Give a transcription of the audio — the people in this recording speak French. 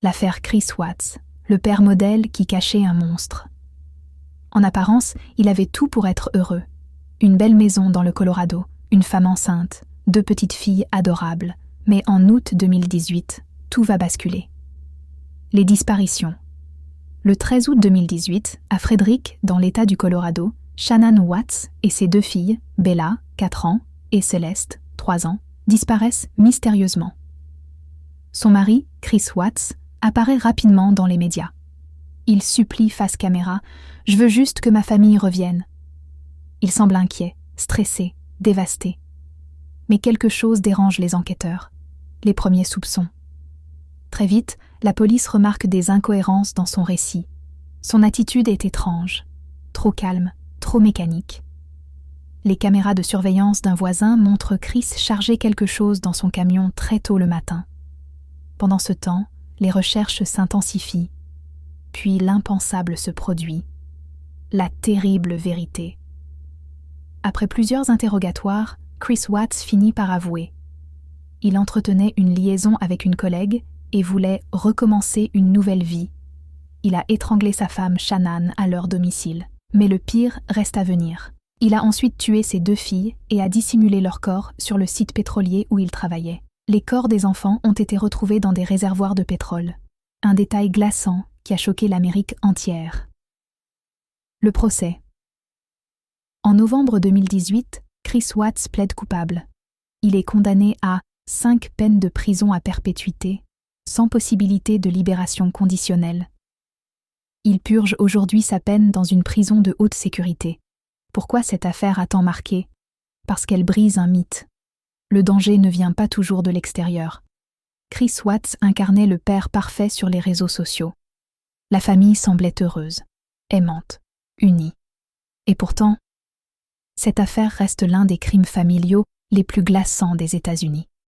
L'affaire Chris Watts, le père modèle qui cachait un monstre. En apparence, il avait tout pour être heureux. Une belle maison dans le Colorado, une femme enceinte, 2 petites filles adorables. Mais en août 2018, tout va basculer. Les disparitions. Le 13 août 2018, à Frederick, dans l'État du Colorado, Shannon Watts et ses 2 filles, Bella, 4 ans, et Celeste, 3 ans, disparaissent mystérieusement. Son mari, Chris Watts, apparaît rapidement dans les médias. Il supplie face caméra « Je veux juste que ma famille revienne ». Il semble inquiet, stressé, dévasté. Mais quelque chose dérange les enquêteurs. Les premiers soupçons. Très vite, la police remarque des incohérences dans son récit. Son attitude est étrange, trop calme, trop mécanique. Les caméras de surveillance d'un voisin montrent Chris charger quelque chose dans son camion très tôt le matin. Pendant ce temps, les recherches s'intensifient. Puis l'impensable se produit. La terrible vérité. Après plusieurs interrogatoires, Chris Watts finit par avouer. Il entretenait une liaison avec une collègue et voulait recommencer une nouvelle vie. Il a étranglé sa femme Shannon à leur domicile. Mais le pire reste à venir. Il a ensuite tué ses 2 filles et a dissimulé leurs corps sur le site pétrolier où il travaillait. Les corps des enfants ont été retrouvés dans des réservoirs de pétrole. Un détail glaçant qui a choqué l'Amérique entière. Le procès. En novembre 2018, Chris Watts plaide coupable. Il est condamné à 5 peines de prison à perpétuité, sans possibilité de libération conditionnelle. Il purge aujourd'hui sa peine dans une prison de haute sécurité. Pourquoi cette affaire a tant marqué ? Parce qu'elle brise un mythe. Le danger ne vient pas toujours de l'extérieur. Chris Watts incarnait le père parfait sur les réseaux sociaux. La famille semblait heureuse, aimante, unie. Et pourtant, cette affaire reste l'un des crimes familiaux les plus glaçants des États-Unis.